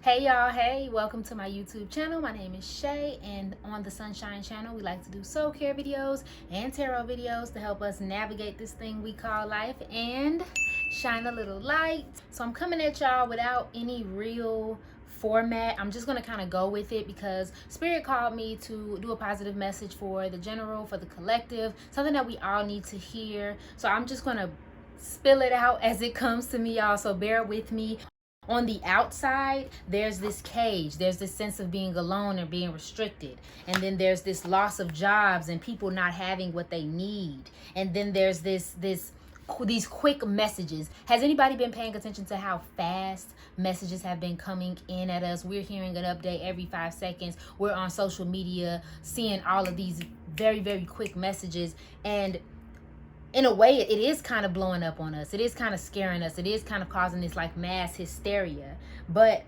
Hey y'all, hey, welcome to my YouTube channel. My name is Shay, and on the Sunshyne channel, we like to do soul care videos and tarot videos to help us navigate this thing we call life and shine a little light. So I'm coming at y'all without any real format. I'm just gonna kind of go with it because Spirit called me to do a positive message for the general, for the collective, something that we all need to hear. So I'm just gonna spill it out as it comes to me, y'all, so bear with me. On the outside, there's this cage, there's this sense of being alone and being restricted, and then there's this loss of jobs and people not having what they need, and then there's these quick messages. Has anybody been paying attention to how fast messages have been coming in at us? We're hearing an update every 5 seconds. We're on social media seeing all of these very quick messages, and in a way, it is kind of blowing up on us. It is kind of scaring us. It is kind of causing this like mass hysteria. But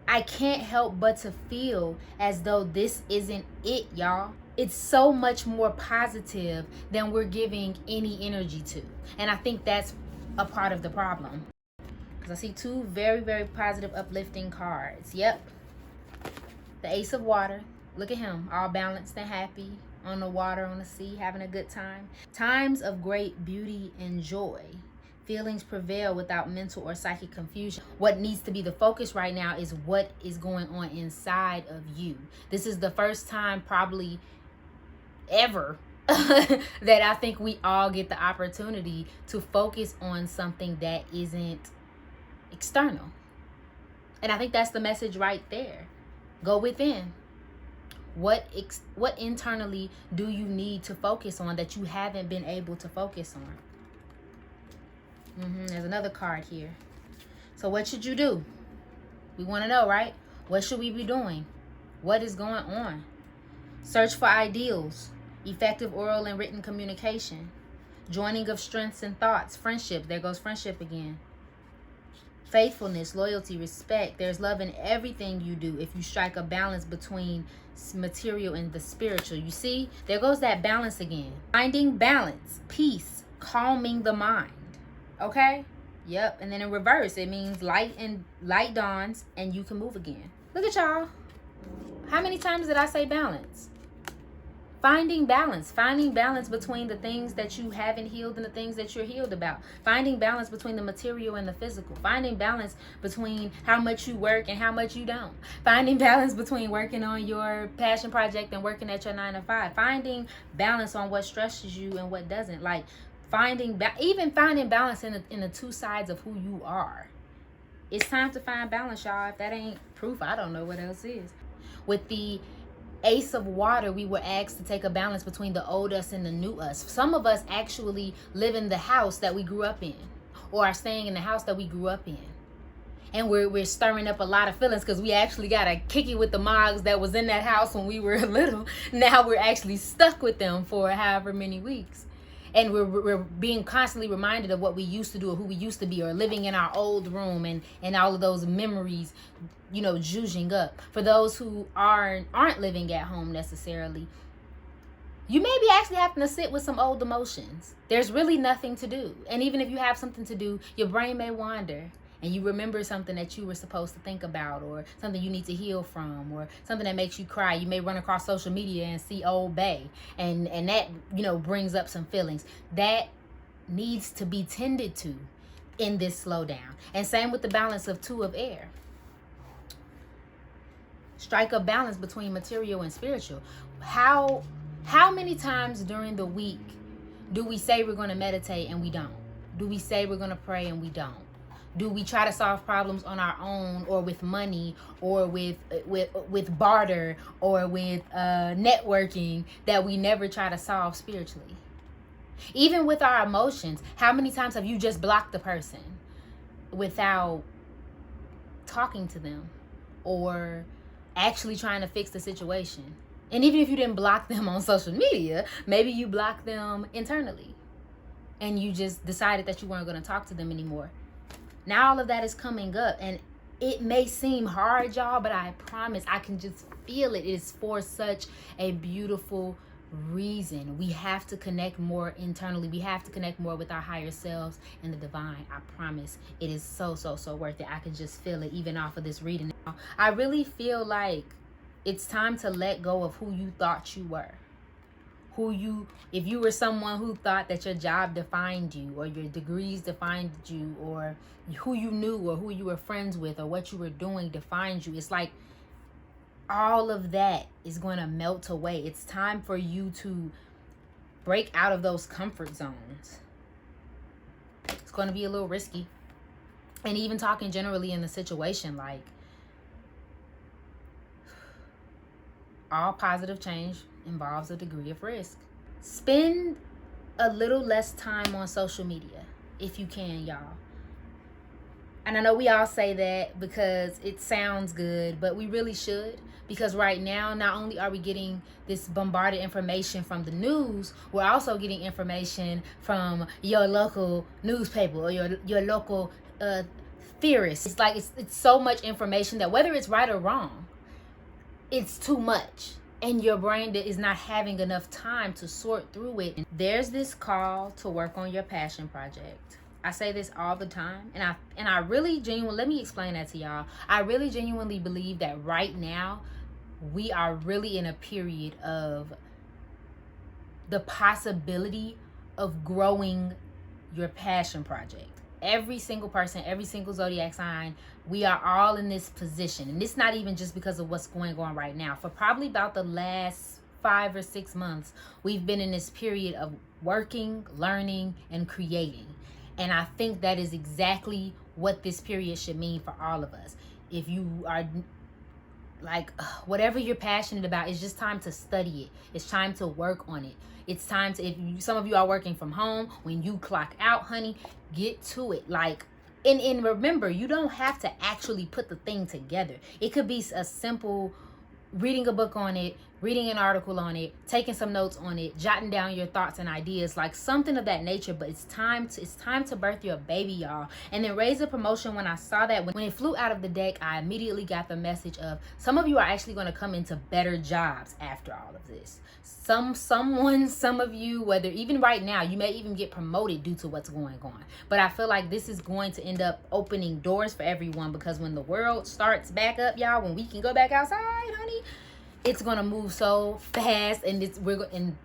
I can't help but to feel as though this isn't it, y'all. It's so much more positive than we're giving any energy to. And I think that's a part of the problem. Because I see two very positive, uplifting cards. Yep. The Ace of Water. Look at him, all balanced and happy. On the water, on the sea, having a good time. Times of great beauty and joy. Feelings prevail without mental or psychic confusion. What needs to be the focus right now is what is going on inside of you. This is the first time probably ever that I think we all get the opportunity to focus on something that isn't external. And I think that's the message right there. Go within. What internally do you need to focus on that you haven't been able to focus on? There's another card here. So what should you do? We want to know, right? What should we be doing? What is going on? Search for ideals, effective oral and written communication, joining of strengths and thoughts, friendship. There goes friendship again. Faithfulness, loyalty, respect. There's love in everything you do if you strike a balance between material and the spiritual. You see, there goes that balance again. Finding balance, peace, calming the mind. Okay? Yep. And then in reverse, it means light dawns and you can move again. Look at y'all. How many times did I say balance? Finding balance between the things that you haven't healed and the things that you're healed about. Finding balance between the material and the physical. Finding balance between how much you work and how much you don't. Finding balance between working on your passion project and working at your 9 to 5. Finding balance on what stresses you and what doesn't. Like even finding balance in the two sides of who you are. It's time to find balance, y'all. If that ain't proof, I don't know what else is. With the Ace of Water, we were asked to take a balance between the old us and the new us. Some of us actually live in the house that we grew up in, or are staying in the house that we grew up in. And we're stirring up a lot of feelings because we actually got to kick it with the mogs that was in that house when we were little. Now we're actually stuck with them for however many weeks. And we're being constantly reminded of what we used to do or who we used to be, or living in our old room and all of those memories, zhuzhing up. For those who aren't living at home necessarily, you may be actually having to sit with some old emotions. There's really nothing to do. And even if you have something to do, your brain may wander. And you remember something that you were supposed to think about, or something you need to heal from, or something that makes you cry. You may run across social media and see Old Bay, and that brings up some feelings that needs to be tended to in this slowdown. And same with the balance of Two of Air. Strike a balance between material and spiritual. How many times during the week do we say we're going to meditate and we don't? Do we say we're going to pray and we don't? Do we try to solve problems on our own, or with money, or with barter, or with networking, that we never try to solve spiritually? Even with our emotions, how many times have you just blocked the person without talking to them or actually trying to fix the situation? And even if you didn't block them on social media, maybe you blocked them internally and you just decided that you weren't going to talk to them anymore. Now all of that is coming up, and it may seem hard, y'all, but I promise I can just feel it. It is for such a beautiful reason. We have to connect more internally. We have to connect more with our higher selves and the divine. I promise it is so worth it. I can just feel it even off of this reading. I really feel like it's time to let go of who you thought you were. If you were someone who thought that your job defined you, or your degrees defined you, or who you knew, or who you were friends with, or what you were doing defined you, it's like all of that is going to melt away. It's time for you to break out of those comfort zones. It's going to be a little risky. And even talking generally in the situation, like, all positive change involves a degree of risk. Spend a little less time on social media if you can, y'all. And I know we all say that because it sounds good, but we really should. Because right now, not only are we getting this bombarded information from the news, we're also getting information from your local newspaper or your local theorist. It's like it's so much information that whether it's right or wrong, it's too much. And your brain is not having enough time to sort through it. And there's this call to work on your passion project. I say this all the time, and I really genuinely, let me explain that to y'all. I really genuinely believe that right now we are really in a period of the possibility of growing your passion project. Every single person, every single zodiac sign, we are all in this position. And it's not even just because of what's going on right now. For probably about the last 5 or 6 months, we've been in this period of working, learning, and creating. And I think that is exactly what this period should mean for all of us. If you are like, whatever you're passionate about, it's just time to study it. It's time to work on it. It's time to, some of you are working from home, when you clock out, honey, get to it. Like, and remember, you don't have to actually put the thing together. It could be a simple reading a book on it, reading an article on it, taking some notes on it, jotting down your thoughts and ideas, like something of that nature. But it's time to birth your baby, y'all. And then Raise the Promotion, when I saw that, when it flew out of the deck, I immediately got the message of some of you are actually going to come into better jobs after all of this. Some of you, whether even right now, you may even get promoted due to what's going on. But I feel like this is going to end up opening doors for everyone, because when the world starts back up, y'all, when we can go back outside, honey, it's gonna move so fast, and and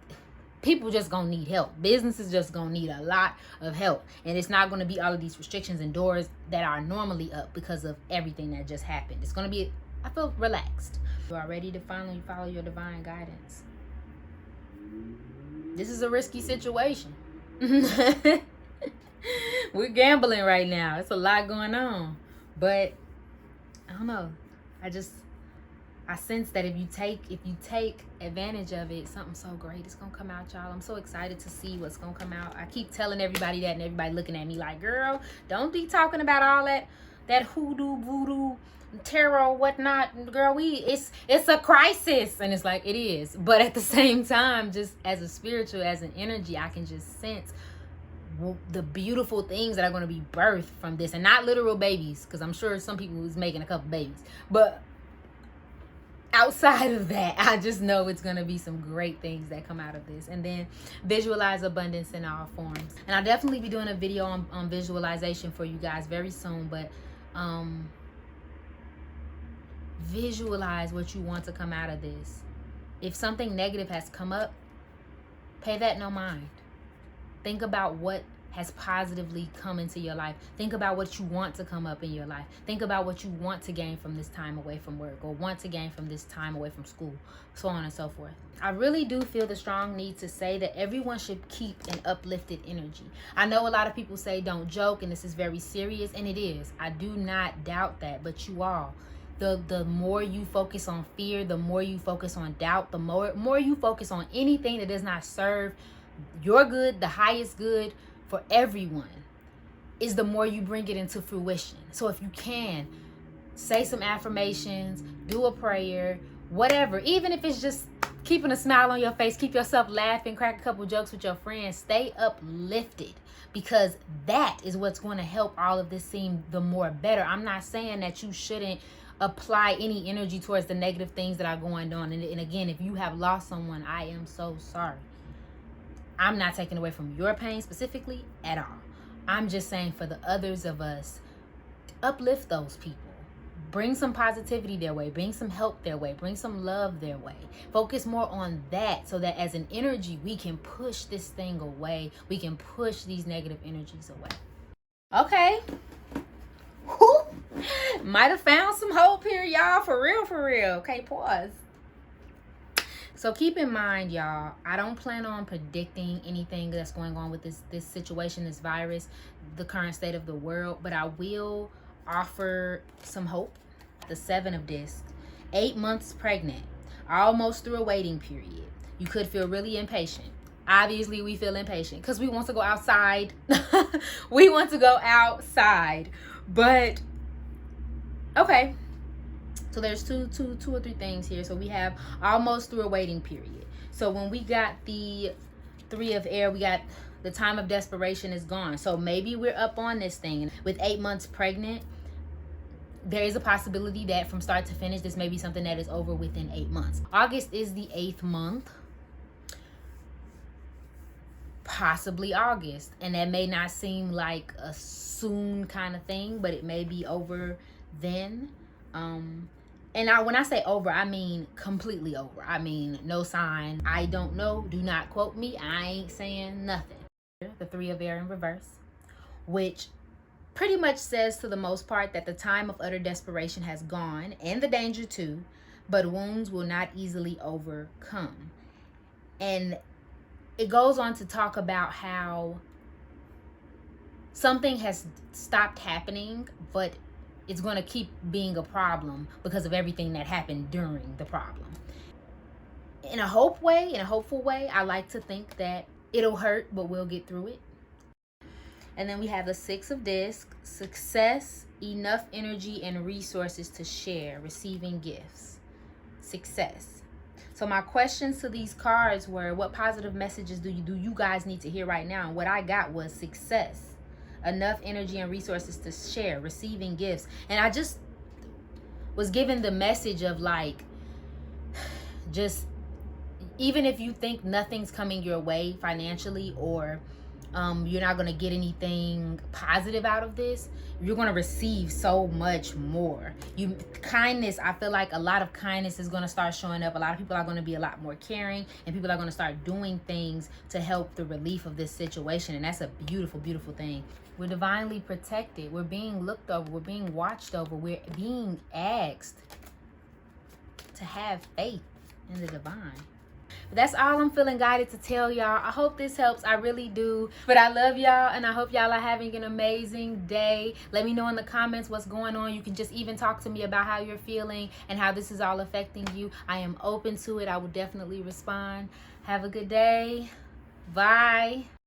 people just gonna need help. Businesses just gonna need a lot of help, and it's not gonna be all of these restrictions and doors that are normally up because of everything that just happened. It's gonna be, I feel relaxed. You are ready to finally follow your divine guidance. This is a risky situation. We're gambling right now. It's a lot going on, but I don't know. I sense that if you take advantage of it, something so great is gonna come out, y'all. I'm so excited to see what's gonna come out. I keep telling everybody that, and everybody looking at me like, girl, don't be talking about all that hoodoo, voodoo, tarot, whatnot. Girl, it's a crisis. And it's like, it is. But at the same time, just as a spiritual, as an energy, I can just sense the beautiful things that are going to be birthed from this. And not literal babies, because I'm sure some people is making a couple babies. But outside of that, I just know it's going to be some great things that come out of this. And then visualize abundance in all forms. And I'll definitely be doing a video on visualization for you guys very soon. But visualize what you want to come out of this. If something negative has come up, pay that no mind. Think about what has positively come into your life. Think about what you want to come up in your life. Think about what you want to gain from this time away from work, or want to gain from this time away from school, so on and so forth. I really do feel the strong need to say that everyone should keep an uplifted energy. I know a lot of people say don't joke and this is very serious, and it is. I do not doubt that, but you all, the more you focus on fear, the more you focus on doubt, the more you focus on anything that does not serve your good, the highest good for everyone, is the more you bring it into fruition. So if you can, say some affirmations, do a prayer, whatever, even if it's just keeping a smile on your face, keep yourself laughing, crack a couple jokes with your friends, stay uplifted, because that is what's going to help all of this seem the more better. I'm not saying that you shouldn't apply any energy towards the negative things that are going on. And again, if you have lost someone, I am so sorry. I'm not taking away from your pain specifically at all. I'm just saying for the others of us, uplift those people. Bring some positivity their way. Bring some help their way. Bring some love their way. Focus more on that so that as an energy, we can push this thing away. We can push these negative energies away. Okay. Whew. Might have found some hope here, y'all. For real, for real. Okay, pause. So keep in mind, y'all, I don't plan on predicting anything that's going on with this situation, this virus, the current state of the world, but I will offer some hope. The 7 of Discs, 8 months pregnant, almost through a waiting period. You could feel really impatient. Obviously, we feel impatient because we want to go outside. We want to go outside. But, okay. So there's two or three things here. So we have almost through a waiting period. So when we got the 3 of Air, we got the time of desperation is gone. So maybe we're up on this thing. With 8 months pregnant, there is a possibility that from start to finish, this may be something that is over within 8 months. August is the 8th month. Possibly August. And that may not seem like a soon kind of thing, but it may be over then. And when I say over, I mean completely over. I mean, no sign. I don't know. Do not quote me. I ain't saying nothing. The 3 of Air in reverse, which pretty much says to the most part that the time of utter desperation has gone, and the danger too, but wounds will not easily overcome. And it goes on to talk about how something has stopped happening, but it's going to keep being a problem because of everything that happened during the problem. In a hopeful way, I like to think that it'll hurt, but we'll get through it. And then we have the 6 of Discs, success, enough energy and resources to share, receiving gifts, success. So my questions to these cards were, what positive messages do you guys need to hear right now? And what I got was success, enough energy and resources to share, receiving gifts. And I just was given the message of like, just even if you think nothing's coming your way financially, or you're not going to get anything positive out of this, you're going to receive so much more. Kindness, I feel like a lot of kindness is going to start showing up. A lot of people are going to be a lot more caring, and people are going to start doing things to help the relief of this situation. And that's a beautiful, beautiful thing. We're divinely protected. We're being looked over. We're being watched over. We're being asked to have faith in the divine. But that's all I'm feeling guided to tell y'all. I hope this helps. I really do. But I love y'all, and I hope y'all are having an amazing day. Let me know in the comments what's going on. You can just even talk to me about how you're feeling and how this is all affecting you. I am open to it. I will definitely respond. Have a good day. Bye.